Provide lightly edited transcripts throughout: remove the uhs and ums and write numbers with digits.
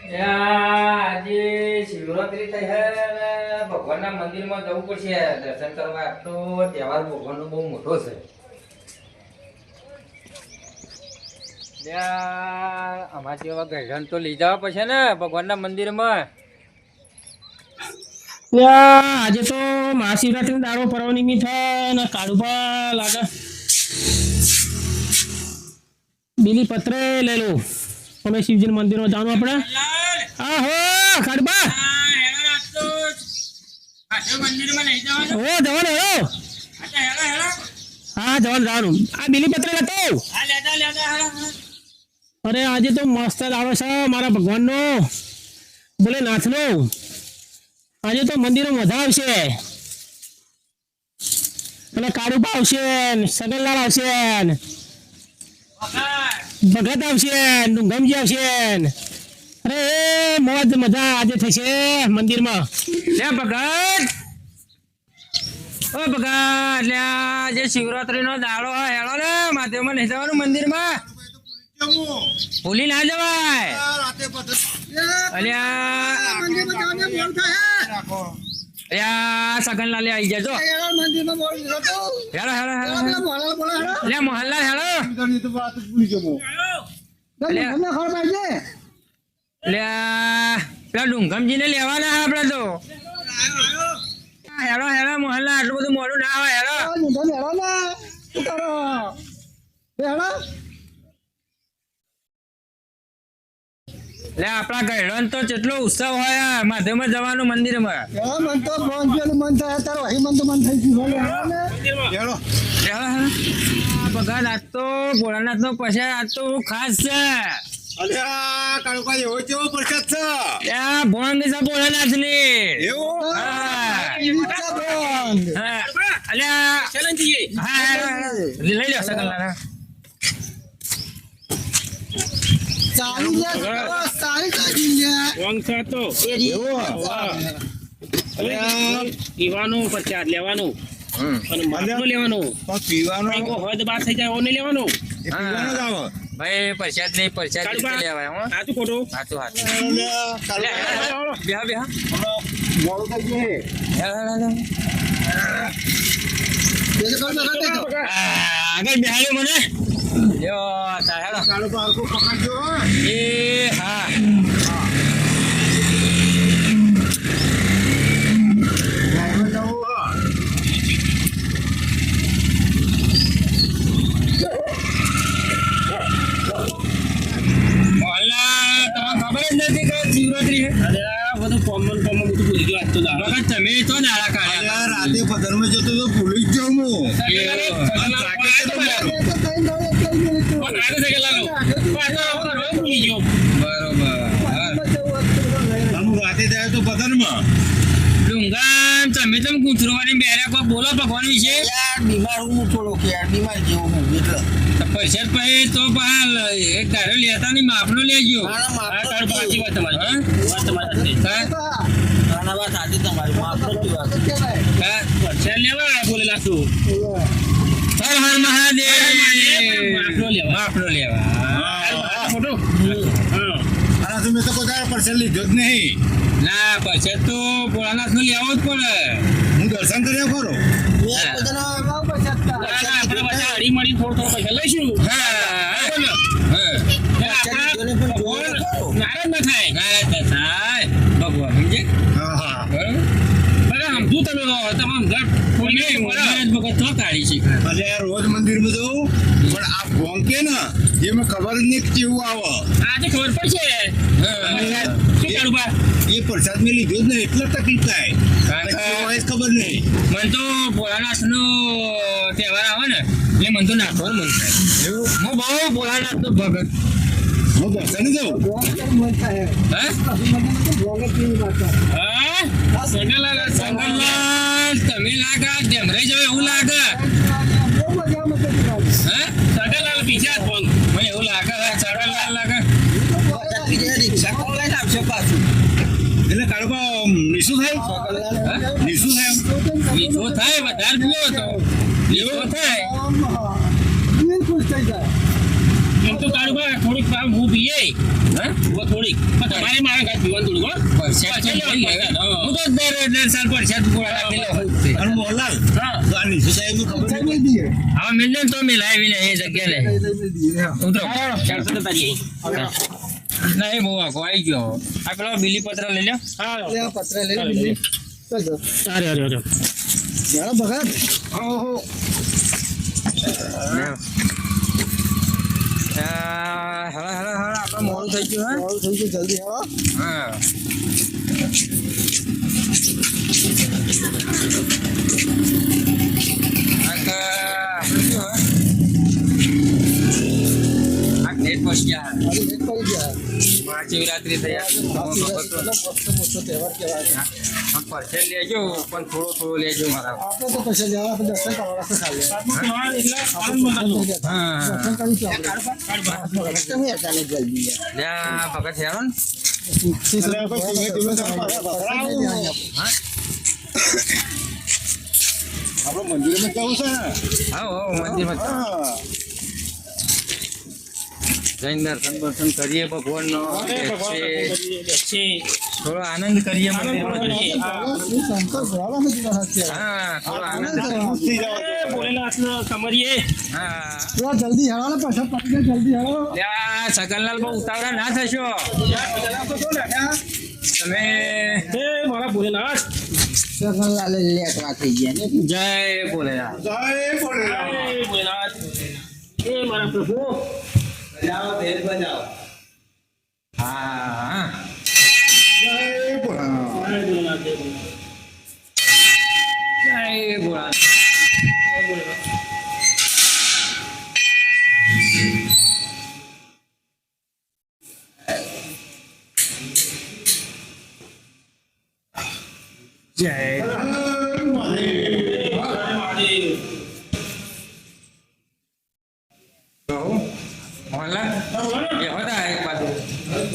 આજે શિવરાત્રી થઈ છે અને ભગવાનના મંદિરમાં જવું પડશે દર્શન કરવા. તો તહેવાર ભગવાનનો બહુ મોટો છે. અમારા જેવા ગઢન તો લઈ જવા પડશે ને ભગવાનના મંદિરમાં. આજે તો મહાશિવરાત્રી દાડો પરવાની થાય ને કાળુભા લાગે બીલી પત્રે લઈ લો. અમે શિવજી મંદિરમાં જવાનું આપણે. હા હો કાળુભા હો જવાનું હેલો. હા જવાનું. આ બીલી પત્ર લેતો. અરે આજે તો મસ્ત દાડો છે મારા ભગવાનનો ભોલેનાથનો. આજે તો મંદિરમાં મજા આવશે. અને કાળુબા આવશે, સગનલાલ આવશે, ભગત આવશે, ડુંગમજી આવશે. અરે મોજ મજા આજે થશે મંદિરમાં. લે ભગત, ઓ ભગત, લે આજે શિવરાત્રીનો દાડો હોય હેળો ને મહાદેવમાં લઈ જવાનું મંદિરમાં. ભૂલી ના જવાય. અલ્યા સગનલાલ આવી જજો. હેલો હેલો હેલો લે મોહનલાલ હેલો. લે પેલા ડુંગમજી ને લેવાના આપડે તો. હેલો હેલો મોહનલાલ, આટલું બધું મોડું ના હોય. હેલો લે આપડા ગયડન તો કેટલો ઉત્સવ હોય માધ્યમાં જવાનું મંદિરમાં. ભગત આજ તો ભોળાનાથ નો પ્રસાદ આજ તો ખાસ છે. ભોંગ છે ભોળાનાથ ની. લઈ લો સગનલાલ. પીવાનું પ્રસાદ લેવાનું લેવાનું હોય તો બાર થઈ જાય નહીં લેવાનું. ભાઈ પ્રસાદ નહીં, પ્રસાદ લેવાય. સાચું ખોટું? સાચું સાચું. આગળ બેહાડ્યો મને. એ હા તમે તો નાળા કાઢ્યા. રાતે પથરમાં જતો તો ભૂલી જ જાઉં હું. રાતે જાય તો પથરમાં ડુંગા તમે તમે કૂતરવાની બેરા કોઈ બોલો ભગવાન વિશે. બીમાર હું થોડો કે બીમાર જેવો હું એટલે પૈસા પછી તો એક ધારો લેતા નહીં માપનો લેજો. સાચી વાત તમારી. પૈસા લેવા બોલેલા છું. હર હર મહાદેવ. માપનો લેવા તમે તો બધા પૈસા લીધો જ નહીં. ના પૈસા તો ભોળાનાથ નો લેવો જ પડે. હું દર્શન કર્યા ખરો. મળી થોડો પૈસા લઈશું. નારાજ ના થાય. નારાજ ના થાય ભગવાન સમજે. બરાબર સમજુ તમે ભગત તો કાઢી છે. રોજ મંદિરમાં જવું પણ આ ભોંગ કે ને એમાં ખબર જ નહીં કેવું આવે. આજે ખબર પડશે. એ પ્રસાદ મેં લીધો જ નહીં એટલે તકલીફ થાય. ખબર નહીં. મને તો ભોળાનાથ નો તહેવાર આવે ને એટલે મને તો નાખવાનું મન થાય. હું બહુ ભોળાનાથ નો ભગત. હું દર્શન જાઉં. તમે લાગા ડેમરાઈ જાવ એવું લાગે. સગનલાલ બીજા ફોન મને એવું લાગે. સગનલાલ લાગે એટલે કાળુબા નિશું થાય. નિશું થાય નિશો થાય વધારે પીવો તો નિશો થાય. એમ તો કાળુભા થોડીક હું પીએ હા થોડીક તમારે મારે કાંઈ પીવાનું થોડું હું તો દર સાલ પરસેટ મોહનલાલ હા મિલ તો મિલાવી ને એ જગ્યા લે ઉતરો 400 તારી નહીં બહુ આખો આવી ગયો આ પેલો બીલી પત્ર લઈ લો હા પત્ર લઈ બીજી અરે અરે અરે જાણો ભગત ઓહો હવે આપણે મોડું થઈ ગયું મોડું થઈ ગયું જલ્દી આવો હા ડેટ પછી મારી લેટ પડી ગયા શિવરાત્રી થયા મોટો તહેવાર કહેવાય પરસેટ લેજો પણ થોડો લેજો મારા આપણે તો પછી જવા આપણે દર્શન કરવા તો ખાલી હા દર્શન કરીશું આપણે તમે અચાનક જલ્દી લ્યા ભગત હેરો ને આપણે મંદિરમાં જવું છે હા મંદિરમાં જઈને દર્શન કરીએ ભગવાનનો થોડો આનંદ કરીએ મંદિરમાં જઈએ શંકર ભરાવા હા થોડો આનંદ કમરીએ હા જલ્દી હળો પાછા પકડે જલ્દી હળો લ્યા સકલલાલ બહુ ઉતાવળા ના થશો તમે મારા ભોલેનાથ સગનલાલે લેટવા થઈ ગયા ને જય ભોલેનાથ જય ભોલેનાથ એ મારા પ્રભુ હા જય ભોળા જય ભોલેનાથ જય ભોલેનાથ જય ભોળા જય મોહનલાલ એ હોતા એક બાજુ હા કરો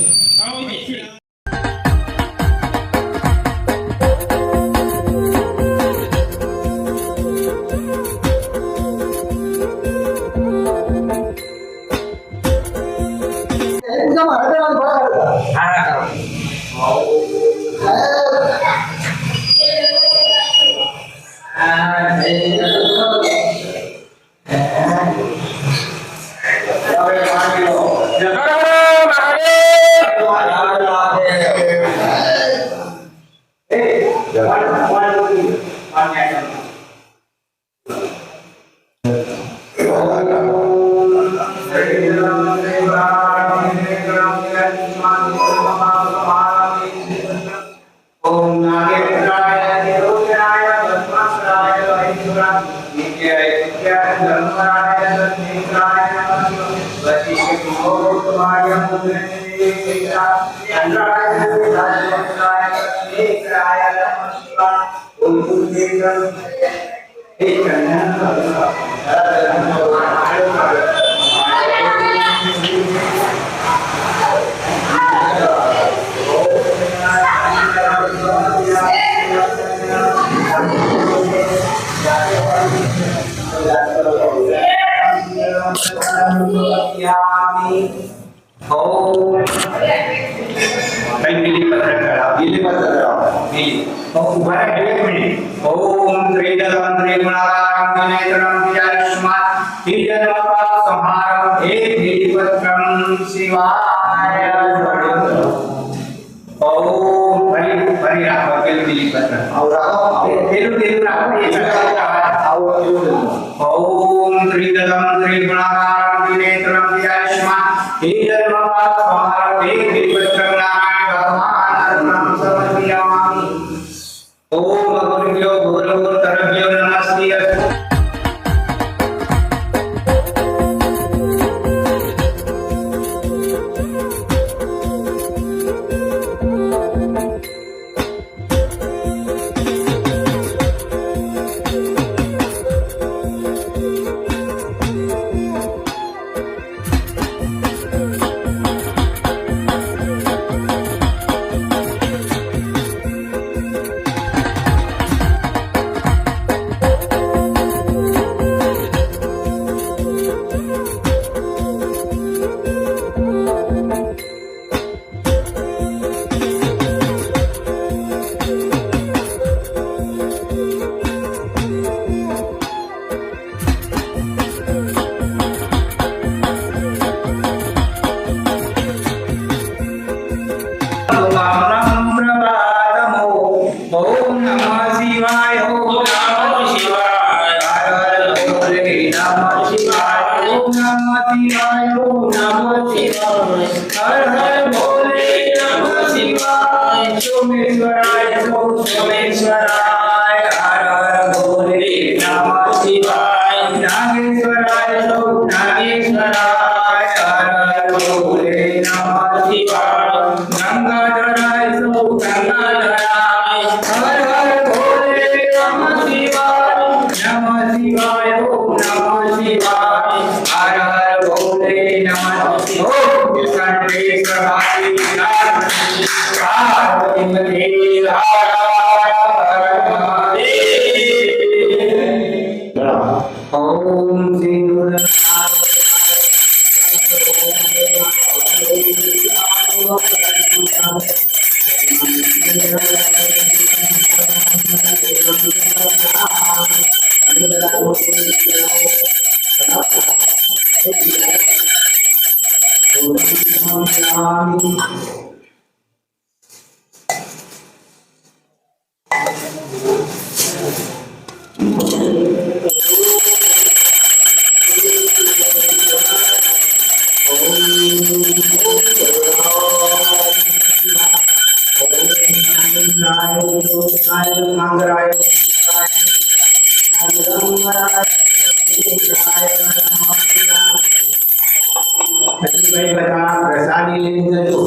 પ્રસાદી લઈને જજો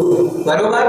બરોબર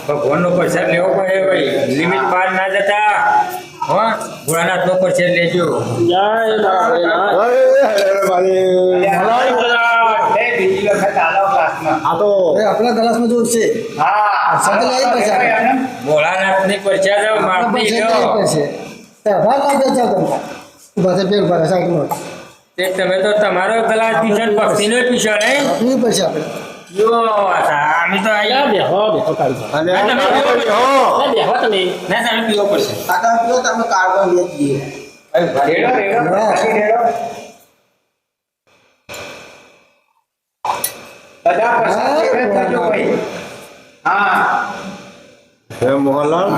ભગવાનનો પ્રસાદ લેવો પડે ભાઈ, લિમિટ બહાર ના જતા. હો ભોળાનાથનો પ્રસાદ લેજો. જય બીજી વખત આલો ક્લાસમાં આપણા ક્લાસમાં જો છે સાથે લઈ પૈસા ભોળાનાથની પ્રસાદ મારતી લ્યો. તે તમે તો તમારો ગ્લાસ પીશો ને ભક્તિનો પીશો નહીં. જો અમે તો આયા બેહો બેહો કાઢી તમે પીવો પડશે. બેહો તમે ના તમે પીવો પડશે. કાકા પીઓ તમે કાઢવા લઈએ રેડો રેડો રેડો બધા પ્રસાદ લેવા જજો ભાઈ. હા મોહનલાલ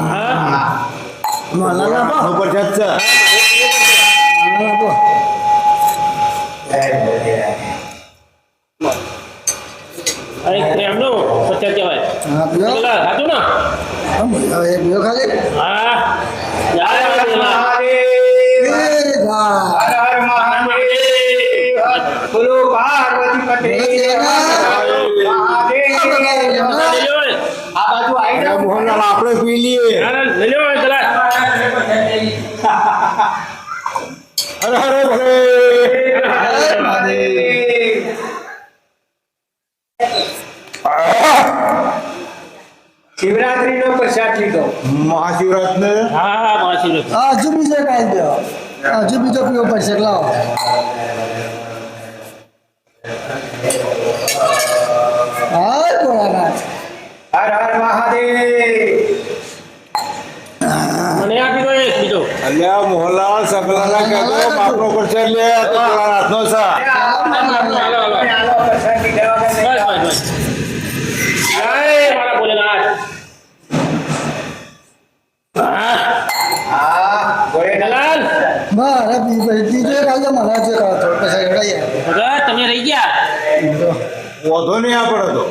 માલા નો પ્રસાદ છે. અરે એમનો સત્ય કહેવાય હા પીઓ સાચું ને હવે પીઓ ખાલી હા જય હર ભોલેનાથ. હર મહાદેવ બોલો પાર્વતી પટેલ મહાદેવ. આ બાજુ આવી જાઓ. મોહનલાલ આપણે પી લઈએ. લઈ લો ગ્લાસ. હર હર ભલે. હર મહાદેવ. શિવરાત્રીનો પ્રસાદ લીધો. મહાશિવરાત્રી ને હા માસી હજુ બીજો કાઢી દો હજુ બીજો પીવો પડશે લાવો હા ભોળાનાથ હર હર મહાદેવ. મને આપી દો એક બીજો. અલ્યા મોહનલાલ સકલાના કહેતો બાપનો પ્રસાદ લે તો હાથનો સા. આલો પ્રસાદ લીધા વગર નહીં બસ જવાનું. બસ બસ. જય મારા ભોલેનાથ. હા ભોલેનાથ. ભોલેનાથ મારા બીજો કાઢો મારા જે કાઢો પછી એવડાઈએ ભગત તમે રહી ગયા. વધો નહીં આપણે તો.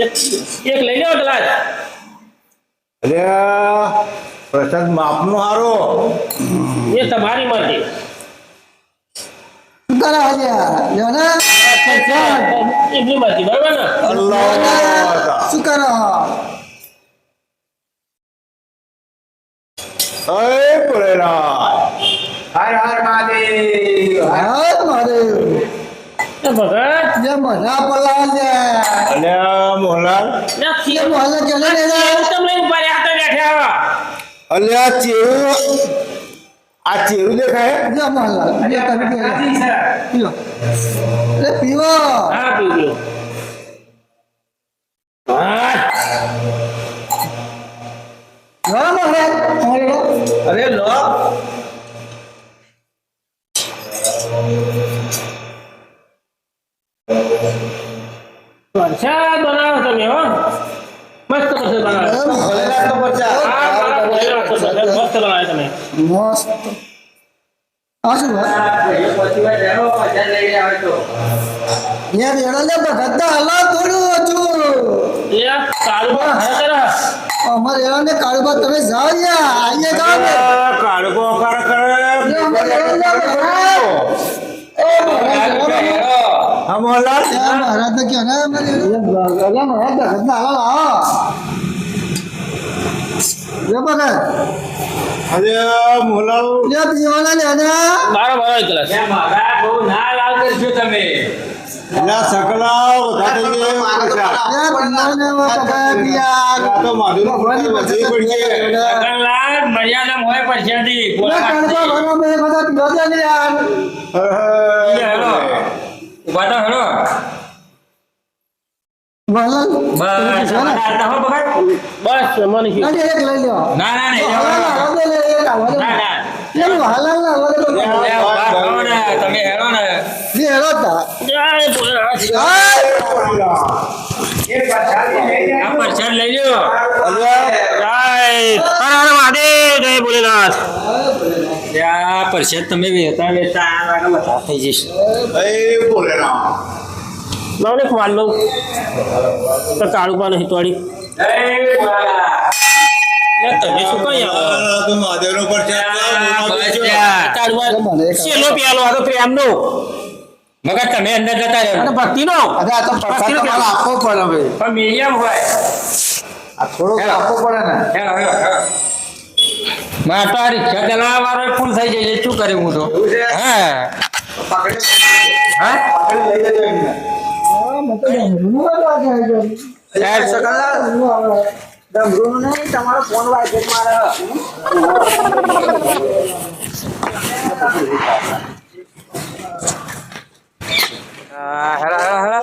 એક લઈ લો ગ્લાસ. અલ્યા પ્રસાદ માપનો હારો. એ તમારી મરજી. શું કરે આજે લેવાના એમની મરજી બરાબર ને. અલ્લાહ શું કરો હે ભોલેનાથ. હર હર મહાદેવ. હા મહાદેવ એ ભગત જે મજા પલાવ છે અલ્યા મોહનલાલ ના એ ખીર મોહલ્લા કેલા ને તમે લઈને ઉભા રહ્યા હતા બેઠા. અલ્યા ચેરું આ ચેરું દેખાય. જે મોહલ્લા જે તમે પીવો નથી સર. પીવો અરે પીવો હા પીજો. હા લો મહારાજ અમારે લો અરે લો. વરસાદ બનાવો તમે હો. મસ્ત આ શું ભાઈ યાર એના લે ભગત હલા થોડું હજુ એ કાળુબા ખરેખર અમારે એના ને કાળુબા તમે જાઓ યાર આઈએ જાઓ ને કાળકો કર કરે અમારે એના હા મોહનલાલ મહારાજ ને ક્યાં ના અમારે મહારાજ ભગત ના હલા લાવો ये बघा અરે મોહનલાલ ये पीवाना ले आना મારો મારો એકલા લે મારા બહુ ના લાલ કરશો તમે એલા સકલા વધારે થઈ ગયા પૈસા. ये पीवाना वो बघा यार આ તો માધુરી વધવી પડશે. લાલ મર્યાદા હોય પરસ્યાથી ये कालबा भरो में बघा पीवा दे यार હેલો ઉભા તો હેલો वाला બસ આતા હો બગા બસ મને કી अरे एक ले लो ના ના નહીં वाला ले ले एक ના वाला ના ये वाला ना वाला લે ઉભા રહો ને તમે હેલો ને ये हेलो था જય ભોલેનાથ આ પરસ્યાદ લઈ લ્યો જય હર હર મહાદેવ જય ભોલેનાથ આ પરસ્યાદ તમે વેતા વેતા આ લાગે બધા થઈ જશે એ ભોલેનાથ. લાવ ને ખવાલ લઉં તો કાળુબા નહીં તોડી જય ભોળા લે તમે શું કઈ આવો આ તો મહાદેવનો પ્રસાદ બસ યાર. કાળુબા છેલ્લો પ્યાલો આ તો પ્રેમનો મગર તમે અંદર જતા અને રહ્યો ભક્તિનો अरे आ तो प्रसाद वाला आपको पड़ा भाई પણ મીડિયમ હોય आ थोड़ो हेलो। आपको पड़ा ना હેલો હેલો માં તો આ રિક્ષા ચલાવવા વાળો ફૂલ થઈ જાય શું કરે હું તો હા હા यार सकला डमरू नहीं તમારો ફોન વાઈબ્રેટ મારે હેલો હેલો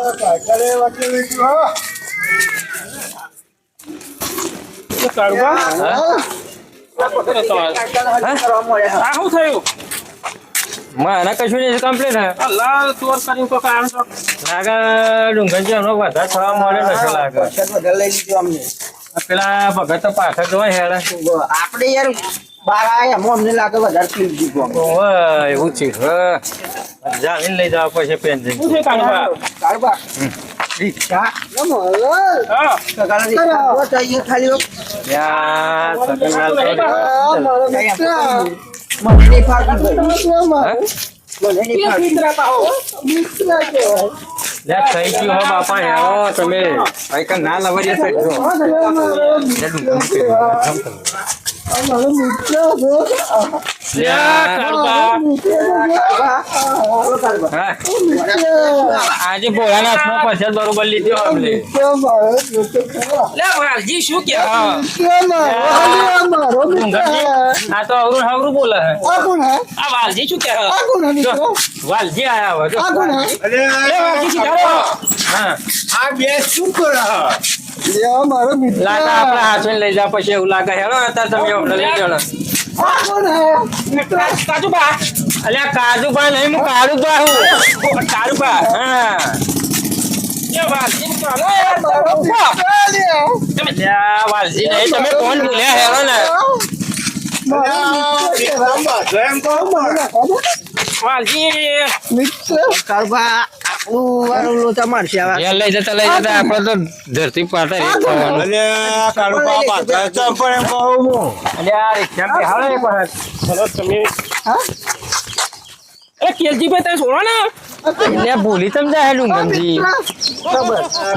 કાળુબા હા? આ શું થયું મને કશું નહીં કમ્પ્લેન હે આ લાલ ચોર કરીને તો કામ તો લાગે ડુંગરજી હમણાં વધારે થવા મળે નથી લાગે વધારે લઈ લીધું અમને આ પેલા ભગત તો પાછળ જોવાય હેડે આપણે યાર બાર આયા અમને લાગે વધારે પી દીધું ઓવે એવું છે જામીન લઈ જવા પછી પેન્શન શું છે કાળુબા કાળબા રિક્ષા નમો હા સગાલા રિક્ષા ચાહીએ ખાલી યાર સગનલાલ મારો મિત્ર મને નહીં ફાવતું ભાઈ મને નહીં ફાવતું મિત્ર કેવાય લે થઈ ગયું હો બાપા હેરો તમે આઈકા ના લવરિયા સાઈડ જો મારો મિત્ર હા આજે ભોળાનાથમાં પછાડ બરોબર લીધો અમને લે વાલજી શું કે હા આ તો અવરું હવરું બોલે હે આ વાલજી શું કે જો, વાલજી આયા હવે જો. લે વાલજી સીધા હા આ બે શું કરે મારો મિત્ર લાગે આપણા હાથે લઈ જા પછી એવું લાગે હેલો અત્યારે તમે અમને લઈ જાઓ કાજુબા અલ્યા કાજુબા નહીં હું કાળુબા હું કાળુબા હા એ વાલજી તમે ત્યાં વાલજી નહીં તમે કોણ બોલ્યા હેરો ને વાલજી કાળબા આપણું વાળું લોચા મારશે આવા ઘેર લઈ જતા આપણે તો ધરતી પાતા રેત થવાનું અલે કાળુબા પાછા ચંપલ એમ કહું હું. અલ્યા રિક્ષા બે હાલો એક વખત ચલો તમે હા એ કેલજીભાઈ તમે છોડો ને એટલે ભૂલી તમ જાય ડુંગરજી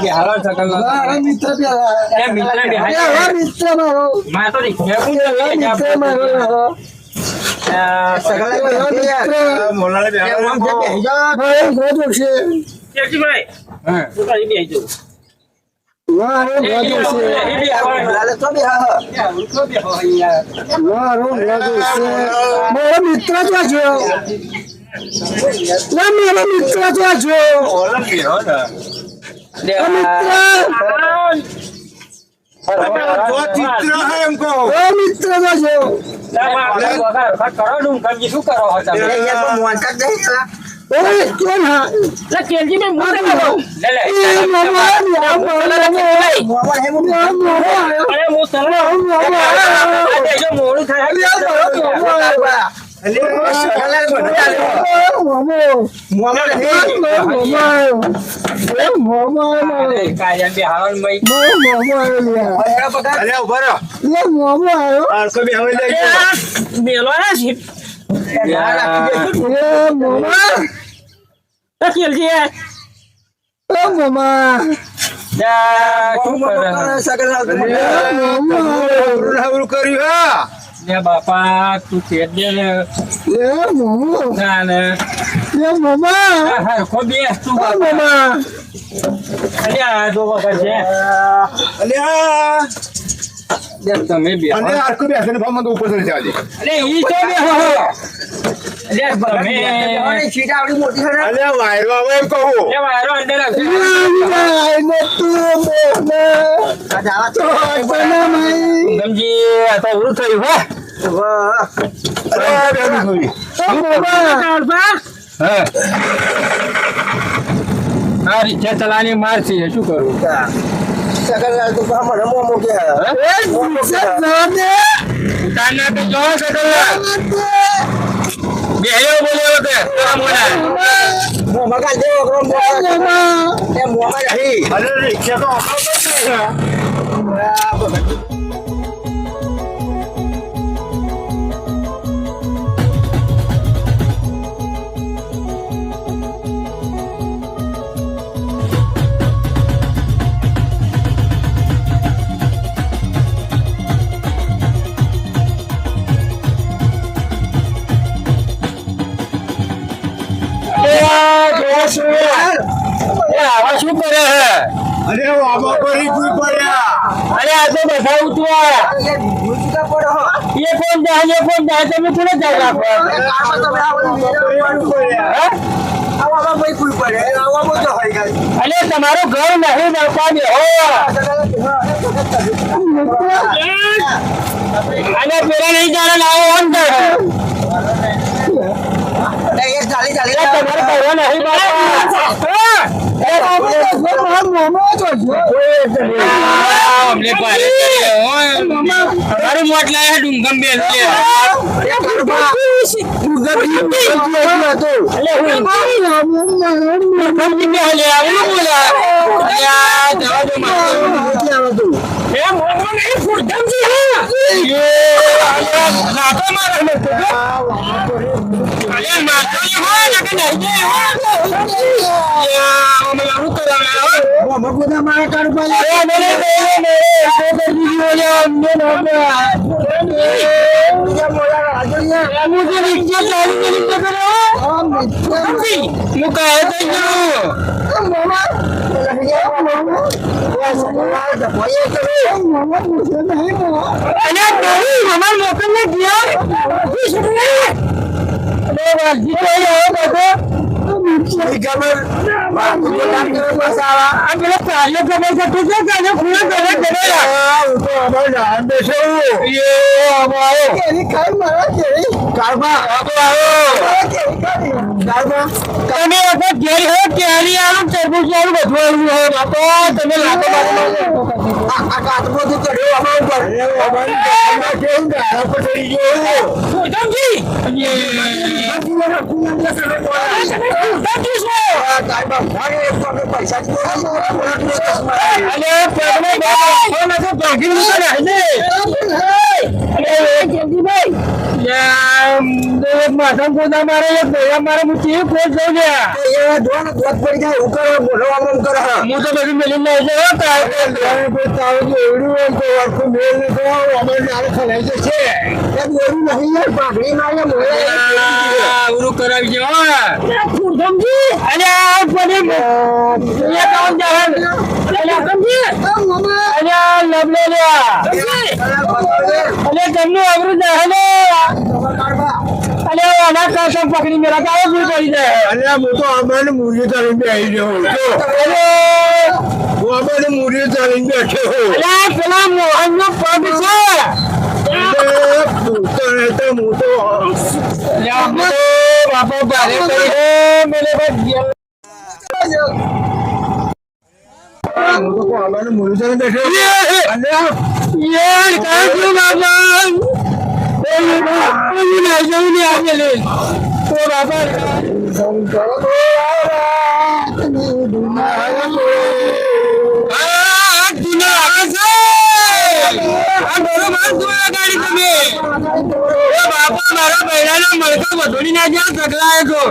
બે હાલો મારો મિત્ર પેલા એ મિત્ર બે મારો મિત્ર મારો માં તો રિક્ષા કોણ મિત્ર મારો સગલા મોલાને બે હાથ મિત્ર કેલજીભાઈ હા હું તારી બેસી જાઉં મારો મિત્ર તો છે મારો મિત્ર તો છે ઓલા પીરો ને તો ચિત્ર હે એમ કહું મિત્ર તો છે કરો ડુંગરજી શું કરો છો તમે ઓય કોણ હા લે કેલજી ભાઈ મોટે લાવો લે લે એ મામા મોમા હે મોમા અરે મો સલા જો મોડું થાય કાયમ બે હાવન મઈ અલ્યા ઉભા રહો આરસો બી હવે લઈ ગયો મેલો ના છે કેલજી જા શું કરે રાવરું કર્યું હા લે બાપા તું તેજ દે ને ના ને હરખો બેસ તું બાપા અલ્યા જો બાપા છે અલ્યા લે તમે બે અને આરકો બી હશે ને ફામ તો ઉપર ચડી જાજે અલે ઈ તો બે હો લે તમે અલ્યા વાયરો આવે એમ કહું એ વાયરો અંદર આવશે ગમજી આ તો ઉરું થયું હો અલ્યા બેબી હા આ રિક્ષા ચલાની માર છે શું કરું ઉતારના તો જો સકલા બેહ્યો બોલ્યો કે અરે રિક્ષા તો આવા શું કરે હે અરે આમાં કરી કોઈ પડ્યા અરે આ તો બધા ઉતવા ये कौन जाए તમે કોને જાય રાખો અલે તમારું ઘર નહીં નડતા દે હો અને પેલા નહીં જાણે લાવો અંદર તમારે કરવા નહીં અમને પારે મોટ લાયા ડુંગમ બેલ છે પકડી મેરા કાવો પડી જાય અલ્યા હું તો અમારે મૂર્તિ ચાલીને આવી ગયો હું અમારે મૂર્તિ ચાલીને બેઠો પેલા મોહન નો પગ છે હું તો બાપા ભારે કરી મારા બૈરાના મળકા વધોડી ના જ્યાં સગલાય છો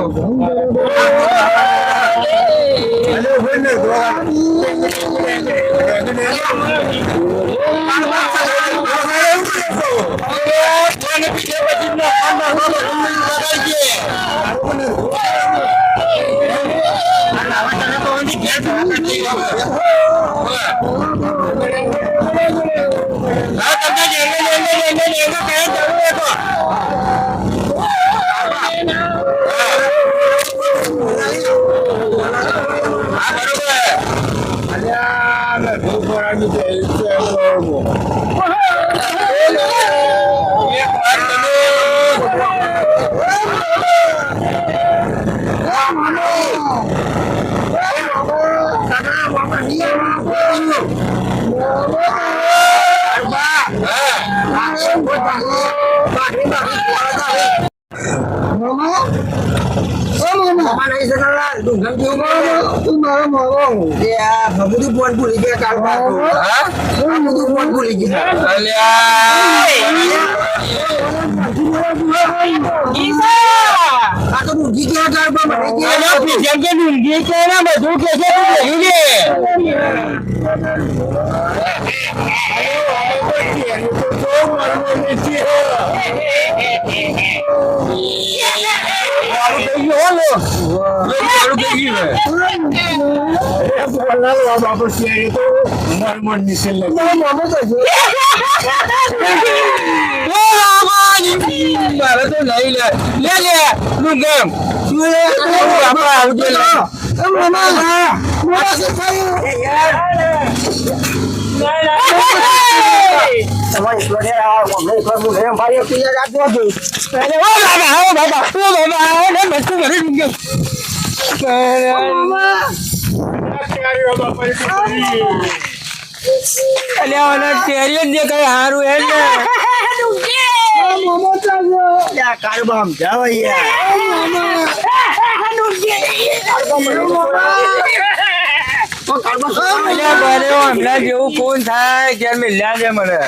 જેવું ફોન થાય ત્યારે મિલ્યા છે મને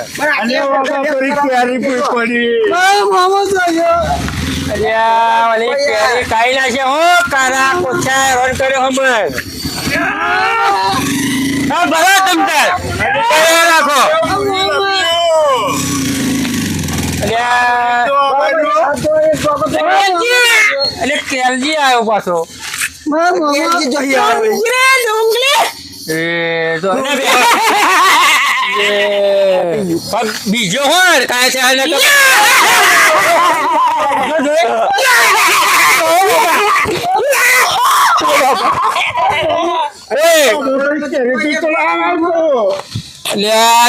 કાઈ નાખે હો કારા કોચા રોડ કર્યો હમણાં ભરા તમતાર રાખો એટલે કેલજી આવ્યો પાછો બીજો હોય કાંઈ છે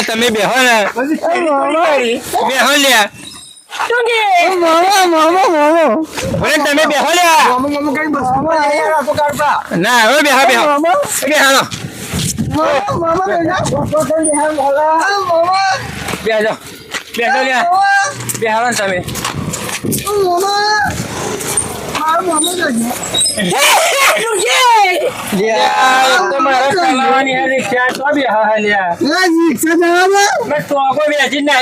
તમે બેહો ને બેહો લ્યા તમે બેહો લ્યા ના હવે બેહો બેહો બેહાલો બેહો બેહો લ્યા બેહાલો તમે મારા ચલાવવાની રિક્ષા તો બેહા લ્યા મેં તો કોઈ બેસી ના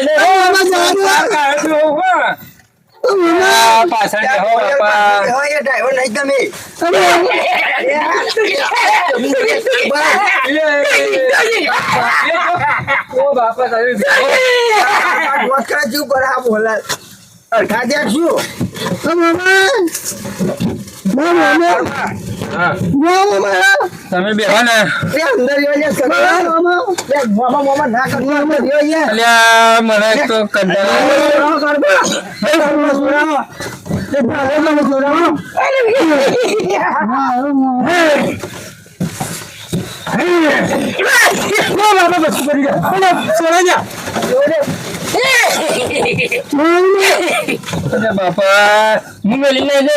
પાછળ બેહો બાપા બાપા તમે બેહો ને મને તો બાપા હું મેલી નહીં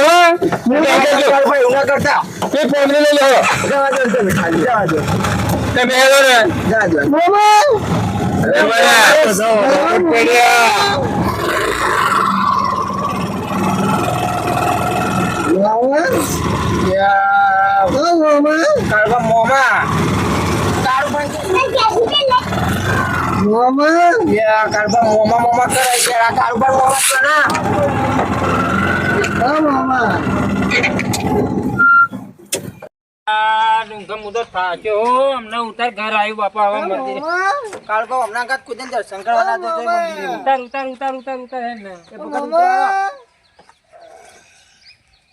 કરતા તે પોંદરી લઈ લો જવા દો તમે ખાલી જવા દો તમે હેલો ને જા દો અરે બરા પેડિયા કાળવા મોમા મોમા યા કાળવા મોમા કરે છે આ કાળવા મોમા કરા મોમા ડુંગર મુદત થાક્યો હો અમને ઉતાર ઘર આવ્યું બાપા હવે મંદિરે કાળવા હમણાં કાત કુદન દર્શન કરવાના તો મંદિરે ઉતાર હે ને એ ભગત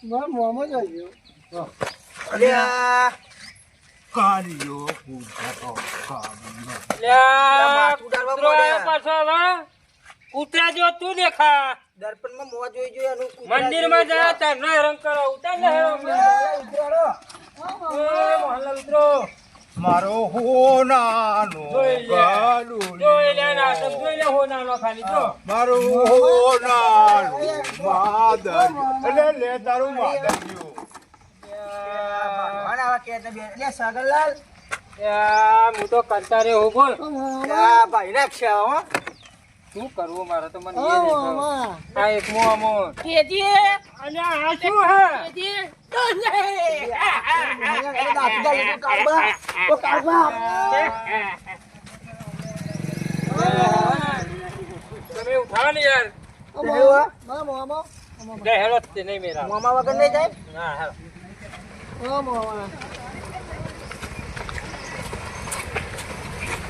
ઉતાર મોમા જોયો અરે આ કાલિયો કૂતરા જો તું દેખા દર્પણમાં મોવા જોઈ જોઈ અનુ મંદિર માં જા તાર નો હેરાન કરો ઉતાર ને મોહલ્લા ઉતરો મારો હોનાનો ગાલુ જોઈ લે નાટક જોઈ લે હોનાનો ખાલી જો મારો હોનાનો માદર એટલે લે તારું માદરિયું આવા કે બે લે સાગરલાલ હું તો કંટાળે હો બોલ ભાઈ રાખશે હો શું કરવું મારે તો મને એ નહીં ખબર. આ એક મોમો અને આ શું હે તમે ઉઠાવો ને યાર દે હેલો તે નહીં મેરા મામા વગર નહીં જાય ના હેલો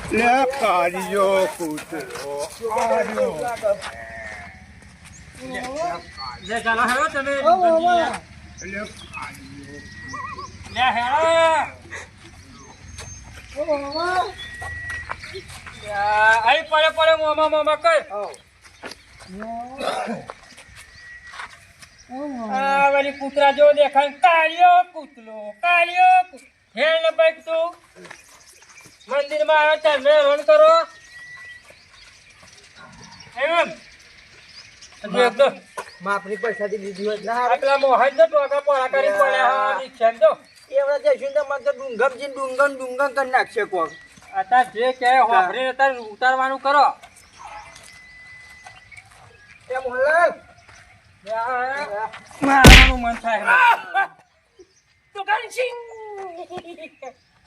લે કાલિયો કૂતરો લે ચાલો હેલો તમે લે હેલો આઈ પડે મોમા કર આ વાલી કૂતરા જો દેખાય કાળિયો કૂતલો હેલ ને બાઈક તું મંદિરમાં આવ્યો તમે રન કરો એમ એકદમ માપની પૈસાથી લીધી હોય ના આટલા મોહન ને ટોકા પોળા કરી પડ્યા હા રિક્ષા તો એવડા જઈશું તો મને તો ડુંગમજી ડુંગમ કરી નાખશે કોણ અત્યારે જે કહે હોભરીને અત્યારે ઉતારવાનું કરો એ મોહનલાલ મારવાનું મન થાય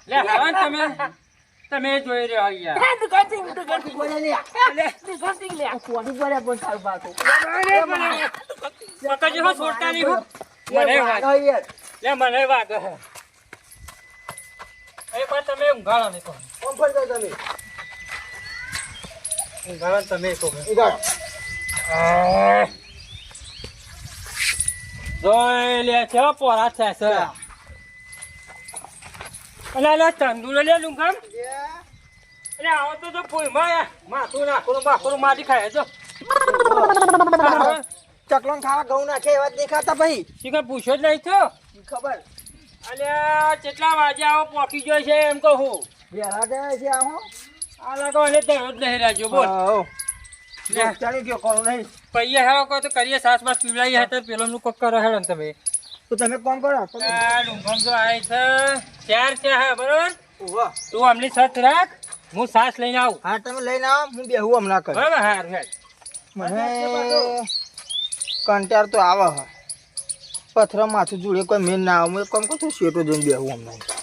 લે હવાન તમે જોઈ રહ્યો યાર પકડજો હો છોડતા નહીં હો મને વાગ એ પણ તમે ઊંઘાડો નહીં કહો ઊંઘાડો તમે કહો જોઈ લે છે પોરા છે સર અલે તંદુર લે લુંગમ અરે આવો તો ફૂલમાં માથું નાખું માટી ખાય તો ચકલોન ખાવા ઘઉં નાખે એવા દેખાતા ભાઈ શીખર પૂછ્યો જ નહીં થયો ખબર અલ્યા કેટલા વાગે આવો પોકી ગયો છે એમ કહું વેલા જાય છે આહો આ લાગો એટલે દરરોજ લઈ રાખ્યો બોલ ચાલી ગયો કોણ નહીં પૈયા હેળો કહો તો કરીએ સાસ બાસ પીવડાવીએ તો પેલો નું કોક કરો હેળો ને તમે તો તમે કોણ કરો આ ડુંગમ તો આવે છે ચાર છે હા બરોબર ઉભા તું અમલી સત રાખ હું સાસ લઈને આવું હા તમે લઈને આવો હું બેહું હમણાં કર બરાબર હાર હેડ મને કંટાર તો આવે હ પથરા માથું જોડે કોઈ મેન ના આવે હું એક કામ કરું છું શેટો જઈને બેહું હમણાં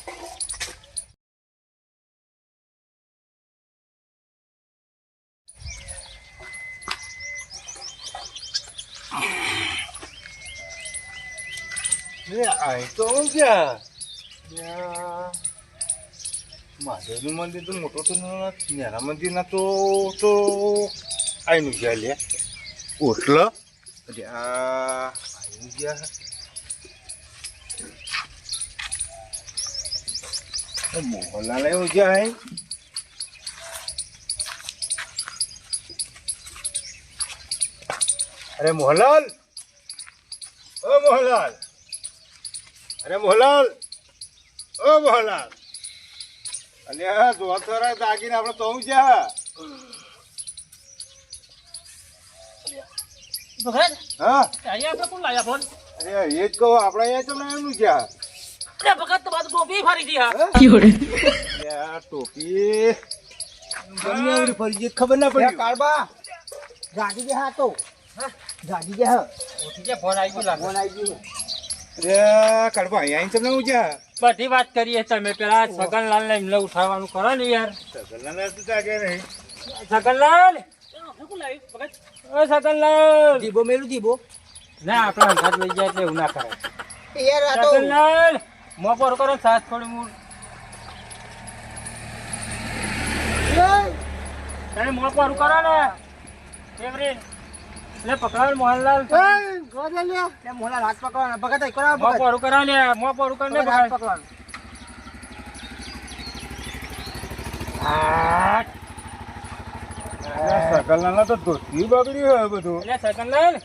મહાદેવનું મંદિર તો મોટો તો નાના મંદિરના તો આઈનું ગયા લે ઓટલ આઈનું ગયા મોહનલાલ આવ્યો ગયા અરે મોહનલાલ ઓ મોહનલાલ અરે મોહનલાલ ઓ મોહનલાલ અને જોવા થોડા દાગીને આપણે તો હું જા હા અહીંયા આપણે કોણ લાયા ફોન અરે એ જ કહો આપણે અહીંયા ચલો એનું જા અરે ભગત તમારું ટોપી ફરી ગઈ હા લે આ ટોપી ગમે એવડી ફરી ગઈ ખબર ના પડી કાળબા જાગી ગયા હા તો જાગી ગયા ફોન આવી ગયો ફોન આવી ગયો રે કાઢવા અહીંયા તમને ઉજા બધી વાત કરીએ તમે પેલા સગનલાલ ને એમને ઉઠાવવાનું કરો ને યાર સગનલાલ તો જાગે નહીં સગનલાલ ઓ સગનલાલ દીબો મેલું દીબો ના આપણા અંગાત લઈ જાય એટલે એવું ના કરે યાર આ તો સગનલાલ મોપર કરો સાત થોડી મૂળ તને મોપર કરો ને કેવરી લે પકડ મોહનલાલ મોલા હાથ પકડવાના ભગત કરાવ મોપર કરો લે મોપર કરો ને હાથ પકડ પકડવાનું સગનલાલ તો ધોતી બગડી હોય બધું લે સગનલાલ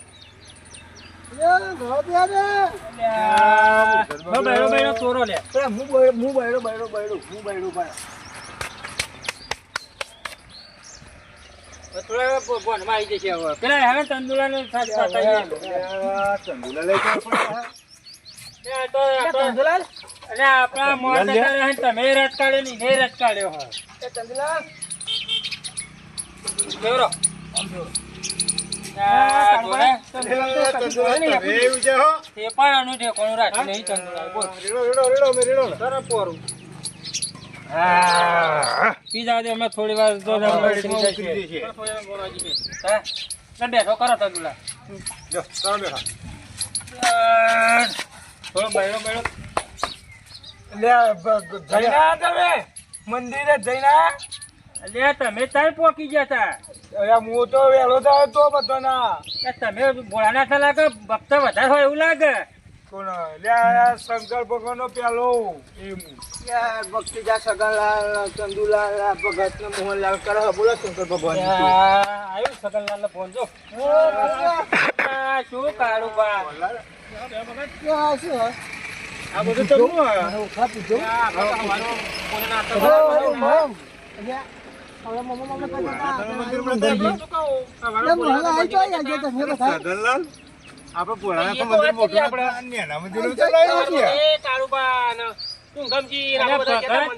બૈરો બૈરો તોરો લે હું બૈરો થોડા બોનમાં આવી જશે હવે પેલા હવે તંદુરા ને ચંદુલા લઈ ચંદુલાલ અને આપણા મોટા તમે રટકાડ્યો નહીં નહીં રટકાડ્યો હા ચંદુલાલ કેવરો તે પણ આનું ઠેકોણું રાખી નહીં તંદુરા બોલ સરસ પોરું પી જાવ દે અમે થોડી વાર તો બેઠો કરો તંદુરા થોડો બૈરો બૈરો મંદિરે જઈના એટલે તમે ત્યાં પોકી ગયા તા હું તો વેલો થયો તો બધો ના તમે ભોળાના થા લાગે ભક્ત વધારે હોય એવું લાગે શંકર ભગવાન નો પેલો ભક્તિ જા સગનલાલ ચંદુલાલ ભગત ને મોહનલાલ કરે બોલો શંકર ભગવાન આવ્યું સગનલાલ ફોન જો શું કાળું બા આ બધું તો સગનલાલ આપણે પોળાના મંદિર મોટું નેના મંદિર તો લઈ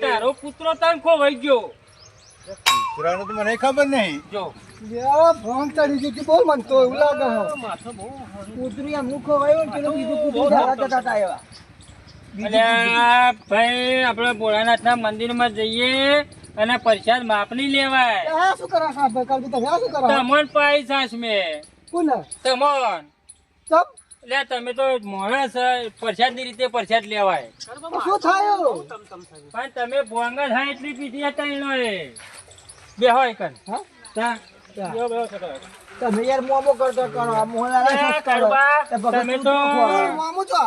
તારો પુત્રો તન ખોવાઈ ગયો પુરાનું તો મને ખબર નહીં જો ફોન ચડી ગયું બહુ મનતો એવું લાગે કૂતરું એમનું ખવાયું ને પેલું બીજું કૂતરું ઝાડા જતા હતા એવા ભાઈ આપણે ભોળાનાથના મંદિરમાં જઈએ અને પ્રસાદ માપની લેવાય શું કરો સાહેબ કાલ તમે શું કરો તમન પાઈ સાસ મે કોણ તમન સબ લે તમે તો માણસ પ્રસાદ ની રીતે પ્રસાદ લેવાય શું થયું પણ તમે ભોંગા થાય એટલી પીધી હતા એનો બે હોય કન હા તમે યાર મોમો કરતો કરો મોહનલાલ કરો તમે તો મોમો છો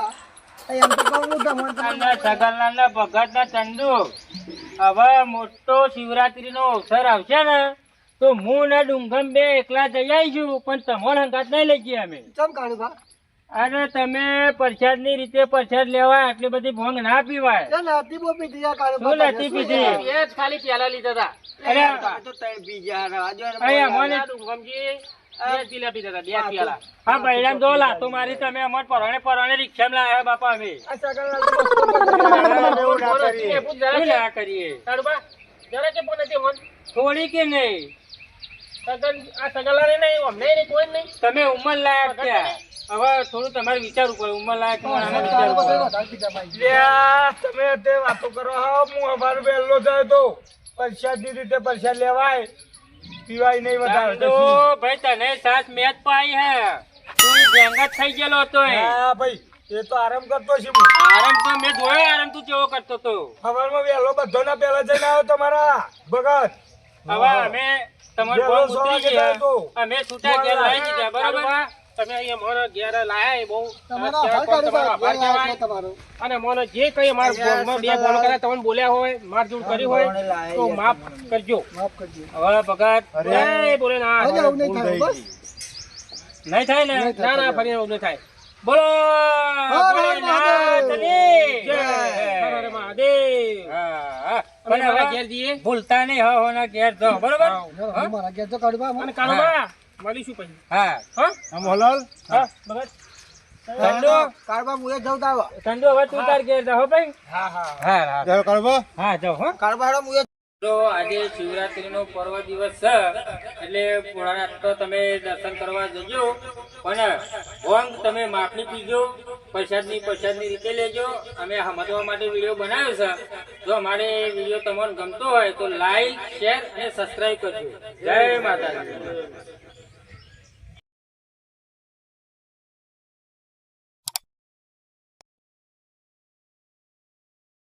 એમ તો કહું તમને સગનલાલના ભગતના ચંદુ હવે મોટો શિવરાત્રી નો અવસર આવશે ને તો હું ને ડુંગમ બે એકલા જઈ આવીશું પણ તમારા હંગાત નહીં લઈ ગયા અમે ચમ કાઢું બા અને તમે પ્રસાદ ની રીતે પ્રસાદ લેવાય આટલી બધી ભોંગ ના પીવાય નાતી બો પીધી યા કાઢું શું નથી પીધી એ જ ખાલી પ્યાલા લીધા હતા અરે તો તઈ બીજા રાજો અહીંયા મને ડુંગમજી બે પીલા પીધા હતા બે પ્યાલા હા બૈરામ જો લાતો મારી તમે અમાર પરણે રિક્ષામાં લાયા બાપા અમે આ સગનલાલ શું ના કરીએ તારુબા જરા કે પણ નથી મન થોડી કે નહીં આ સગલાને નહીં અમને નહીં કોઈ નહીં તમે ઉંમર લાયક ત્યાં હવે થોડું તમારે વિચારવું પડે ઉંમર લાયક તમારે વિચારવું પડે તમે તે વાતો કરો હું અમારો વહેલો જાય તો પ્રસાદ ની રીતે પ્રસાદ લેવાય પીવાય નહીં વધારે તો ભાઈ તને સાસ મેચ પાઈ હે તું જંગત થઈ ગયેલો હતો હા ભાઈ એ તો આરામ કરતો છે આરામ તો મેં જોયો આરામ તું કેવો કરતો તો સવારમાં વહેલો બધાના પહેલા જઈને આવ્યો તમારા ભગત હવે અમે તમારું વહેલો ફોન ઉતરી સવારે ગયા તો અમે છૂટા ગયા લઈ દીધા બરાબર તમે અહીંયા મોનો ઘેર લાયા એ બહુ તમારો તમારો આભાર આભાર કહેવાય. તમારો અને મોનો જે કઈ માર બોલમાં બે બોલ કર્યા તમને બોલ્યા હોય મારઝૂડ કરી હોય તો માફ કરજો માફ કરજો હવે ભગત એ બોલે ના હવે આવું નહીં થાય બસ નહીં થાય ને ના ના ફરી એવું નહીં થાય બોલો હર ભોલેનાથની જય. જય. હર હર મહાદેવ હા, હા. અને પણ હવે હવે ઘેર જઈએ ભૂલતા નહીં હો હોના ઘેર જો બરોબર મારા ઘેર તો કાઢવા અને કાળુબા મળીશું પછી હા હા મોહનલાલ હા બગત કાળબા મુએ જઉં તાવ ઠંડો હવે તું તાર ઘેર જા હો ભાઈ. હા હા હા ચાલ કરવા હા જાઓ હો. કાળબા હાડો મુએ તો આજે શિવરાત્રીનો પર્વ દિવસ છે એટલે ભોળાનાથ તો તમે દર્શન કરવા જજો પણ ભોંગ તમે માફી પીજો, પ્રસાદની રીતે લેજો. અમે સમજવા માટે વિડીયો બનાવ્યો છે. જો અમારે વિડીયો તમને ગમતો હોય તો લાઈક, શેર અને સબસ્ક્રાઈબ કરજો. જય માતાજી.